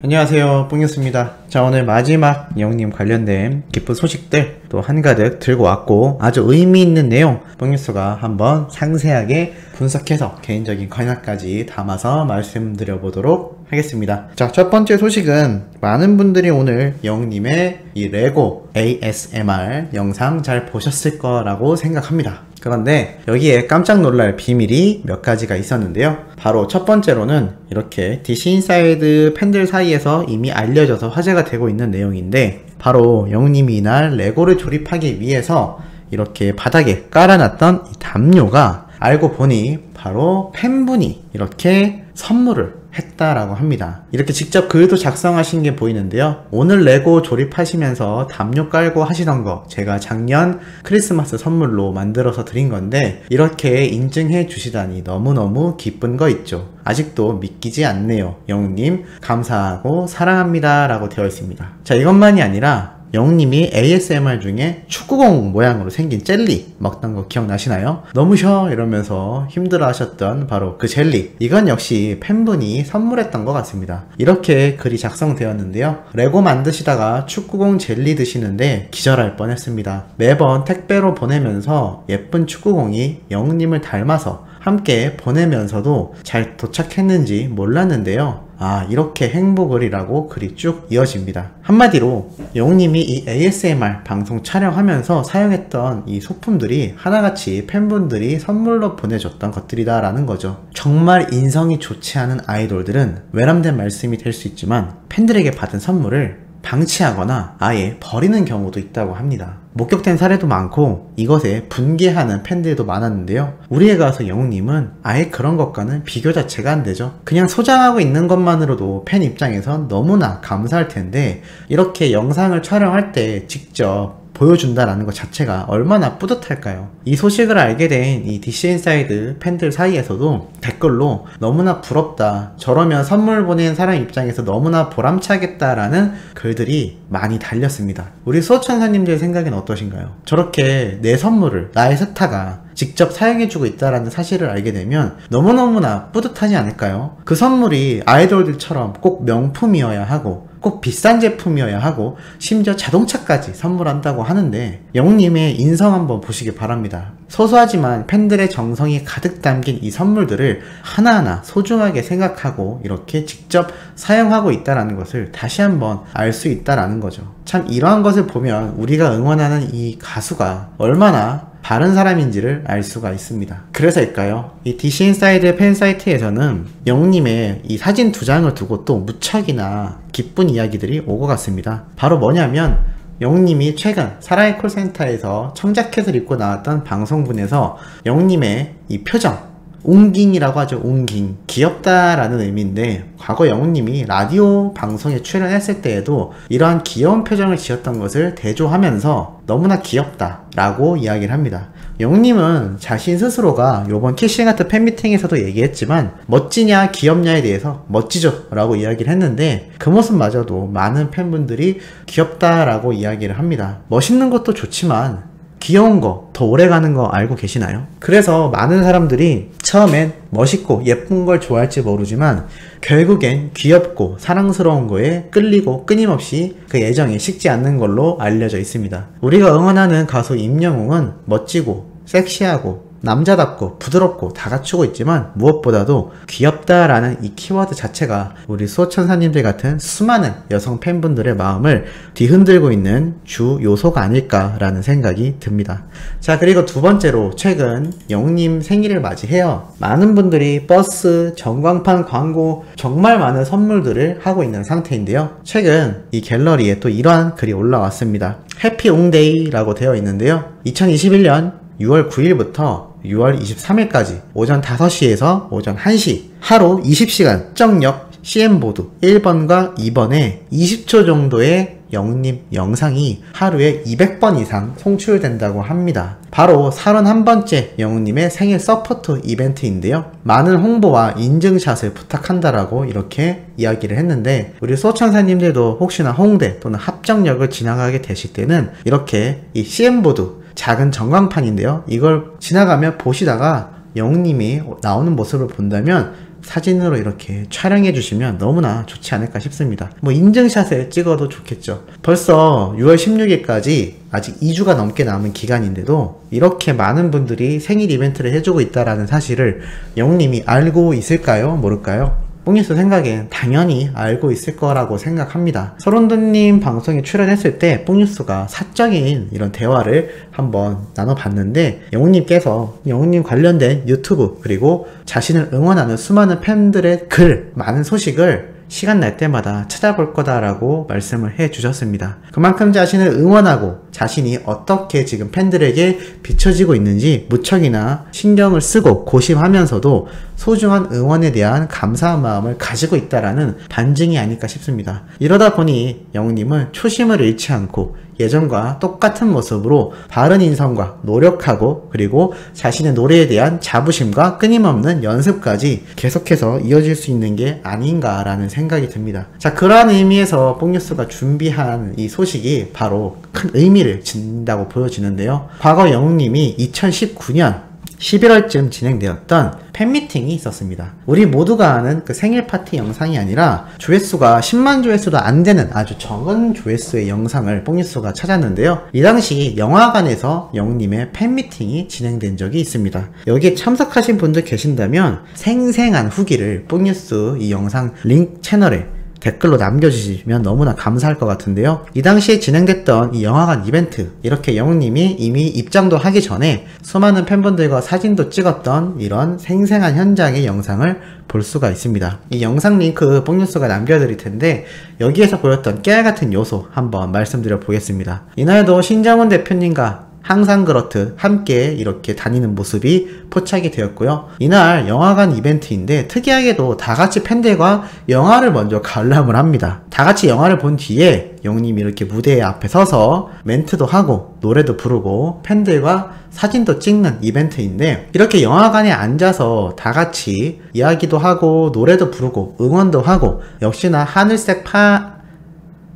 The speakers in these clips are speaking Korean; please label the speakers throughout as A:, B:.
A: 안녕하세요, 뿡이었습니다. 자, 오늘 마지막 영님 관련된 기쁜 소식들 또 한가득 들고 왔고, 아주 의미있는 내용 뿡이스가 한번 상세하게 분석해서 개인적인 관여까지 담아서 말씀드려 보도록 하겠습니다. 자, 첫 번째 소식은 많은 분들이 오늘 영님의 이 레고 ASMR 영상 잘 보셨을 거라고 생각합니다. 그런데 여기에 깜짝 놀랄 비밀이 몇 가지가 있었는데요. 바로 첫 번째로는 이렇게 DC 인사이드 팬들 사이에서 이미 알려져서 화제가 되고 있는 내용인데, 바로 영님이 이날 레고를 조립하기 위해서 이렇게 바닥에 깔아놨던 이 담요가 알고 보니 바로 팬분이 이렇게 선물을 했다라고 합니다. 이렇게 직접 글도 작성하신 게 보이는데요. 오늘 레고 조립하시면서 담요 깔고 하시던 거 제가 작년 크리스마스 선물로 만들어서 드린 건데, 이렇게 인증해 주시다니 너무너무 기쁜 거 있죠. 아직도 믿기지 않네요. 영님 감사하고 사랑합니다 라고 되어 있습니다. 자, 이것만이 아니라 영님이 ASMR 중에 축구공 모양으로 생긴 젤리 먹던 거 기억나시나요? 너무 쉬어 이러면서 힘들어 하셨던 바로 그 젤리, 이건 역시 팬분이 선물했던 것 같습니다. 이렇게 글이 작성되었는데요. 레고 만드시다가 축구공 젤리 드시는데 기절할 뻔했습니다. 매번 택배로 보내면서 예쁜 축구공이 영님을 닮아서 함께 보내면서도 잘 도착했는지 몰랐는데요. 이렇게 행복을이라고 글이 쭉 이어집니다. 한마디로 영님이 이 ASMR 방송 촬영하면서 사용했던 이 소품들이 하나같이 팬분들이 선물로 보내줬던 것들이다 라는 거죠. 정말 인성이 좋지 않은 아이돌들은 외람된 말씀이 될 수 있지만 팬들에게 받은 선물을 방치하거나 아예 버리는 경우도 있다고 합니다. 목격된 사례도 많고 이것에 분개하는 팬들도 많았는데요. 우리에 가서 영웅님은 아예 그런 것과는 비교 자체가 안 되죠. 그냥 소장하고 있는 것만으로도 팬 입장에선 너무나 감사할 텐데, 이렇게 영상을 촬영할 때 직접 보여준다라는 것 자체가 얼마나 뿌듯할까요? 이 소식을 알게 된 이 DC 인사이드 팬들 사이에서도 댓글로 너무나 부럽다, 저러면 선물 보낸 사람 입장에서 너무나 보람차겠다라는 글들이 많이 달렸습니다. 우리 수호천사님들 생각엔 어떠신가요? 저렇게 내 선물을 나의 스타가 직접 사용해주고 있다는 사실을 알게 되면 너무너무나 뿌듯하지 않을까요? 그 선물이 아이돌들처럼 꼭 명품이어야 하고 꼭 비싼 제품이어야 하고 심지어 자동차까지 선물한다고 하는데, 영웅님의 인성 한번 보시기 바랍니다. 소소하지만 팬들의 정성이 가득 담긴 이 선물들을 하나하나 소중하게 생각하고 이렇게 직접 사용하고 있다는 것을 다시 한번 알 수 있다는 거죠. 참 이러한 것을 보면 우리가 응원하는 이 가수가 얼마나 바른 사람인지를 알 수가 있습니다. 그래서일까요? 이 DC 인사이드 팬 사이트에서는 영웅님의 이 사진 2장을 두고 또 무척이나 기쁜 이야기들이 오고 갔습니다. 바로 뭐냐면, 영웅님이 최근 사랑의 콜센터에서 청자켓을 입고 나왔던 방송분에서 영웅님의 이 표정, 웅깅이라고 하죠. 웅깅, 귀엽다라는 의미인데, 과거 영웅님이 라디오 방송에 출연했을 때에도 이러한 귀여운 표정을 지었던 것을 대조하면서 너무나 귀엽다 라고 이야기를 합니다. 영웅님은 자신 스스로가 요번 키싱하트 팬미팅에서도 얘기했지만 멋지냐 귀엽냐에 대해서 멋지죠 라고 이야기를 했는데, 그 모습마저도 많은 팬분들이 귀엽다 라고 이야기를 합니다. 멋있는 것도 좋지만 귀여운 거, 더 오래가는 거 알고 계시나요? 그래서 많은 사람들이 처음엔 멋있고 예쁜 걸 좋아할지 모르지만 결국엔 귀엽고 사랑스러운 거에 끌리고 끊임없이 그 애정이 식지 않는 걸로 알려져 있습니다. 우리가 응원하는 가수 임영웅은 멋지고 섹시하고 남자답고 부드럽고 다 갖추고 있지만 무엇보다도 귀엽다라는 이 키워드 자체가 우리 수호천사님들 같은 수많은 여성 팬분들의 마음을 뒤흔들고 있는 주 요소가 아닐까라는 생각이 듭니다. 자, 그리고 두 번째로 최근 영웅님 생일을 맞이해요. 많은 분들이 버스, 전광판 광고, 정말 많은 선물들을 하고 있는 상태인데요. 최근 이 갤러리에 또 이러한 글이 올라왔습니다. 해피 웅데이라고 되어 있는데요. 2021년 6월 9일부터 6월 23일까지 오전 5시에서 오전 1시 하루 20시간 정력 CM보드 1번과 2번에 20초 정도의 영웅님 영상이 하루에 200번 이상 송출된다고 합니다. 바로 31번째 영웅님의 생일 서포트 이벤트인데요. 많은 홍보와 인증샷을 부탁한다라고 이렇게 이야기를 했는데, 우리 수호천사님들도 혹시나 홍대 또는 합정역을 지나가게 되실 때는 이렇게 이 CM보드 작은 전광판인데요, 이걸 지나가며 보시다가 영웅님이 나오는 모습을 본다면 사진으로 이렇게 촬영해 주시면 너무나 좋지 않을까 싶습니다. 뭐 인증샷을 찍어도 좋겠죠. 벌써 6월 16일까지 아직 2주가 넘게 남은 기간인데도 이렇게 많은 분들이 생일 이벤트를 해주고 있다는 사실을 영웅님이 알고 있을까요? 모를까요? 뽕뉴스 생각엔 당연히 알고 있을 거라고 생각합니다. 서른도님 방송에 출연했을 때 뽕뉴스가 사적인 이런 대화를 한번 나눠봤는데 영웅님께서 영웅님 관련된 유튜브 그리고 자신을 응원하는 수많은 팬들의 글, 많은 소식을 시간 날 때마다 찾아볼 거다라고 말씀을 해 주셨습니다. 그만큼 자신을 응원하고 자신이 어떻게 지금 팬들에게 비춰지고 있는지 무척이나 신경을 쓰고 고심하면서도 소중한 응원에 대한 감사한 마음을 가지고 있다라는 반증이 아닐까 싶습니다. 이러다 보니 영웅님은 초심을 잃지 않고 예전과 똑같은 모습으로 바른 인성과 노력하고 그리고 자신의 노래에 대한 자부심과 끊임없는 연습까지 계속해서 이어질 수 있는 게 아닌가라는 생각이 듭니다. 자, 그러한 의미에서 뽕뉴스가 준비한 이 소식이 바로 큰 의미를 진다고 보여지는데요. 과거 영웅님이 2019년 11월쯤 진행되었던 팬미팅이 있었습니다. 우리 모두가 아는 그 생일 파티 영상이 아니라 조회수가 10만 조회수도 안 되는 아주 적은 조회수의 영상을 뽕뉴스가 찾았는데요. 이 당시 영화관에서 영웅님의 팬미팅이 진행된 적이 있습니다. 여기에 참석하신 분들 계신다면 생생한 후기를 뽕뉴스 이 영상 링크 채널에 댓글로 남겨주시면 너무나 감사할 것 같은데요. 이 당시에 진행됐던 이 영화관 이벤트, 이렇게 영웅님이 이미 입장도 하기 전에 수많은 팬분들과 사진도 찍었던 이런 생생한 현장의 영상을 볼 수가 있습니다. 이 영상 링크 뽕뉴스가 남겨드릴 텐데 여기에서 보였던 깨알같은 요소 한번 말씀드려 보겠습니다. 이날도 신정훈 대표님과 항상 그렇듯 함께 이렇게 다니는 모습이 포착이 되었고요. 이날 영화관 이벤트인데 특이하게도 다같이 팬들과 영화를 먼저 관람을 합니다. 다같이 영화를 본 뒤에 영웅님이 이렇게 무대 앞에 서서 멘트도 하고 노래도 부르고 팬들과 사진도 찍는 이벤트인데, 이렇게 영화관에 앉아서 다같이 이야기도 하고 노래도 부르고 응원도 하고 역시나 하늘색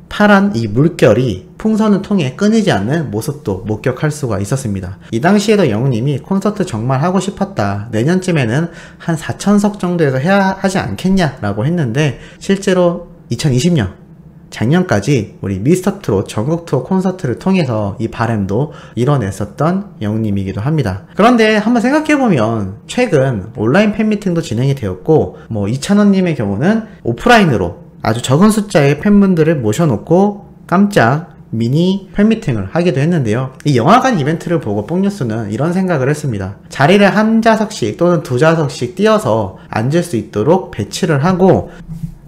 A: 파란 이 물결이 풍선을 통해 끊이지 않는 모습도 목격할 수가 있었습니다. 이 당시에도 영웅님이 콘서트 정말 하고 싶었다, 내년쯤에는 한 4,000석 정도에서 해야 하지 않겠냐 라고 했는데, 실제로 2020년 작년까지 우리 미스터트롯 전국투어 콘서트를 통해서 이 바람도 이뤄냈었던 영웅님이기도 합니다. 그런데 한번 생각해보면 최근 온라인 팬미팅도 진행이 되었고, 뭐 이찬원님의 경우는 오프라인으로 아주 적은 숫자의 팬분들을 모셔놓고 깜짝 미니 팬미팅을 하기도 했는데요. 이 영화관 이벤트를 보고 뽕뉴스는 이런 생각을 했습니다. 자리를 한 좌석씩 또는 두 좌석씩 띄어서 앉을 수 있도록 배치를 하고,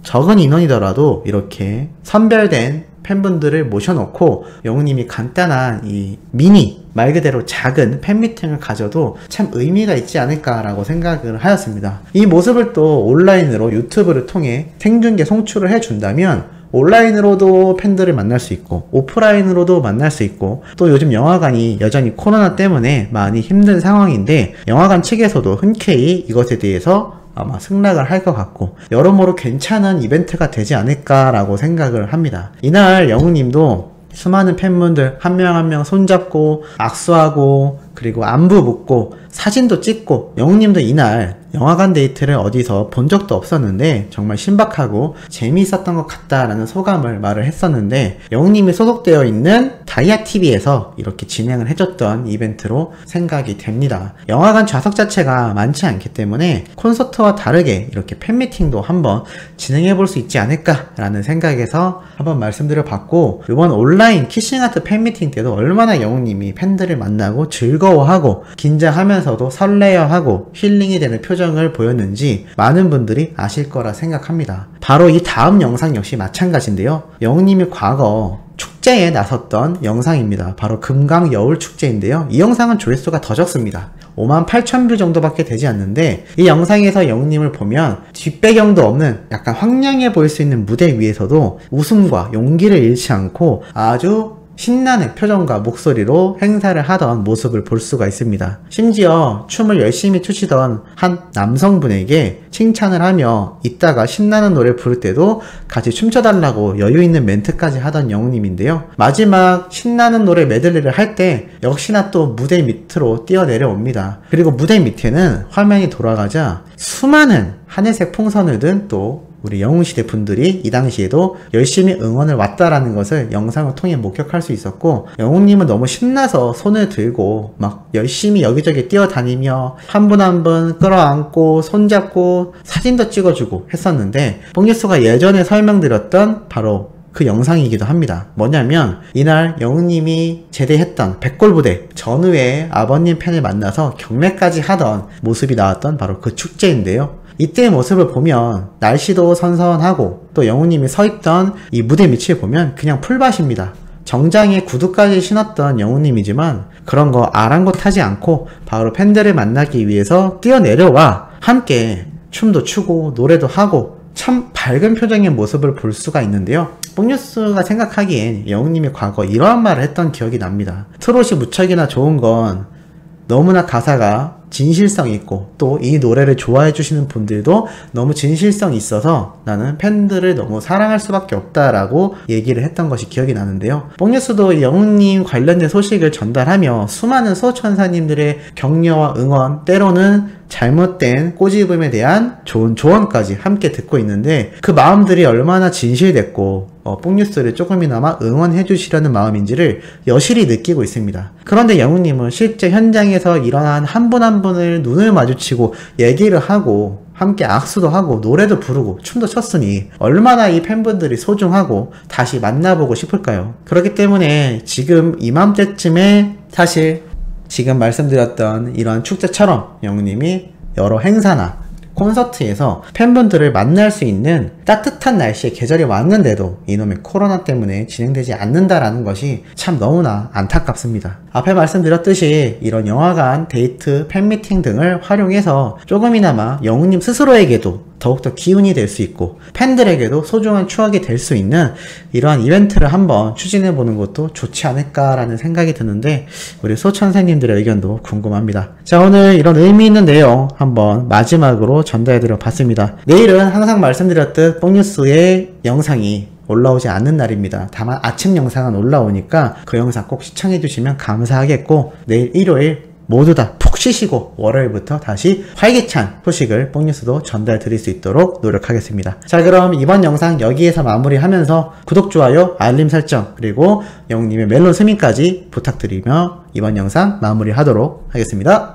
A: 적은 인원이더라도 이렇게 선별된 팬분들을 모셔놓고 영웅님이 간단한 이 미니, 말 그대로 작은 팬미팅을 가져도 참 의미가 있지 않을까라고 생각을 하였습니다. 이 모습을 또 온라인으로 유튜브를 통해 생중계 송출을 해준다면 온라인으로도 팬들을 만날 수 있고 오프라인으로도 만날 수 있고, 또 요즘 영화관이 여전히 코로나 때문에 많이 힘든 상황인데 영화관 측에서도 흔쾌히 이것에 대해서 아마 승낙을 할 것 같고 여러모로 괜찮은 이벤트가 되지 않을까라고 생각을 합니다. 이날 영웅님도 수많은 팬분들 한 명 한 명 손잡고 악수하고 그리고 안부 묻고 사진도 찍고, 영웅님도 이날 영화관 데이트를 어디서 본 적도 없었는데 정말 신박하고 재미있었던 것 같다라는 소감을 말을 했었는데, 영웅님이 소속되어 있는 다이아TV에서 이렇게 진행을 해줬던 이벤트로 생각이 됩니다. 영화관 좌석 자체가 많지 않기 때문에 콘서트와 다르게 이렇게 팬미팅도 한번 진행해 볼 수 있지 않을까라는 생각에서 한번 말씀드려 봤고, 이번 온라인 키싱아트 팬미팅 때도 얼마나 영웅님이 팬들을 만나고 즐거워하고 긴장하면서도 설레어하고 힐링이 되는 표정을 보였는지 많은 분들이 아실 거라 생각합니다. 바로 이 다음 영상 역시 마찬가지인데요. 영웅님이 과거 축제에 나섰던 영상입니다. 바로 금강 여울축제인데요. 이 영상은 조회수가 더 적습니다. 58,000뷰 정도밖에 되지 않는데, 이 영상에서 영웅님을 보면 뒷배경도 없는 약간 황량해 보일 수 있는 무대 위에서도 웃음과 용기를 잃지 않고 아주 신나는 표정과 목소리로 행사를 하던 모습을 볼 수가 있습니다. 심지어 춤을 열심히 추시던 한 남성분에게 칭찬을 하며 이따가 신나는 노래 부를 때도 같이 춤춰달라고 여유있는 멘트까지 하던 영웅님인데요. 마지막 신나는 노래 메들리를 할 때 역시나 또 무대 밑으로 뛰어내려옵니다. 그리고 무대 밑에는 화면이 돌아가자 수많은 하늘색 풍선을 든 또 우리 영웅시대 분들이 이 당시에도 열심히 응원을 왔다라는 것을 영상을 통해 목격할 수 있었고, 영웅님은 너무 신나서 손을 들고 막 열심히 여기저기 뛰어다니며 한 분 한 분 끌어안고 손잡고 사진도 찍어주고 했었는데, 뽕뉴스가 예전에 설명드렸던 바로 그 영상이기도 합니다. 뭐냐면 이날 영웅님이 제대했던 백골부대 전후에 아버님 팬을 만나서 경례까지 하던 모습이 나왔던 바로 그 축제인데요. 이때의 모습을 보면 날씨도 선선하고 또 영웅님이 서있던 이 무대 밑을 보면 그냥 풀밭입니다. 정장에 구두까지 신었던 영웅님이지만 그런 거 아랑곳하지 않고 바로 팬들을 만나기 위해서 뛰어내려와 함께 춤도 추고 노래도 하고 참 밝은 표정의 모습을 볼 수가 있는데요. 뽕뉴스가 생각하기엔 영웅님이 과거 이러한 말을 했던 기억이 납니다. 트롯이 무척이나 좋은 건 너무나 가사가 진실성이 있고 또 이 노래를 좋아해 주시는 분들도 너무 진실성이 있어서 나는 팬들을 너무 사랑할 수밖에 없다라고 얘기를 했던 것이 기억이 나는데요. 뽕뉴스도 영웅님 관련된 소식을 전달하며 수많은 소천사님들의 격려와 응원, 때로는 잘못된 꼬집음에 대한 좋은 조언까지 함께 듣고 있는데, 그 마음들이 얼마나 진실됐고 뽕뉴스를 조금이나마 응원해 주시려는 마음인지를 여실히 느끼고 있습니다. 그런데 영웅님은 실제 현장에서 일어난 한 분 한 분을 눈을 마주치고 얘기를 하고 함께 악수도 하고 노래도 부르고 춤도 췄으니 얼마나 이 팬분들이 소중하고 다시 만나보고 싶을까요? 그렇기 때문에 지금 이맘때쯤에 사실 지금 말씀드렸던 이러한 축제처럼 영웅님이 여러 행사나 콘서트에서 팬분들을 만날 수 있는 따뜻한 날씨의 계절이 왔는데도 이놈의 코로나 때문에 진행되지 않는다라는 것이 참 너무나 안타깝습니다. 앞에 말씀드렸듯이 이런 영화관, 데이트, 팬미팅 등을 활용해서 조금이나마 영웅님 스스로에게도 더욱더 기운이 될 수 있고 팬들에게도 소중한 추억이 될 수 있는 이러한 이벤트를 한번 추진해보는 것도 좋지 않을까라는 생각이 드는데, 우리 소천사님들의 의견도 궁금합니다. 자, 오늘 이런 의미 있는 내용 한번 마지막으로 전달해드려 봤습니다. 내일은 항상 말씀드렸듯 뽕뉴스의 영상이 올라오지 않는 날입니다. 다만 아침 영상은 올라오니까 그 영상 꼭 시청해주시면 감사하겠고, 내일 일요일 모두 다 푹 쉬시고 월요일부터 다시 활기찬 소식을 뽕뉴스도 전달 드릴 수 있도록 노력하겠습니다. 자, 그럼 이번 영상 여기에서 마무리하면서 구독, 좋아요, 알림 설정, 그리고 영웅님의 멜론 스밍까지 부탁드리며 이번 영상 마무리하도록 하겠습니다.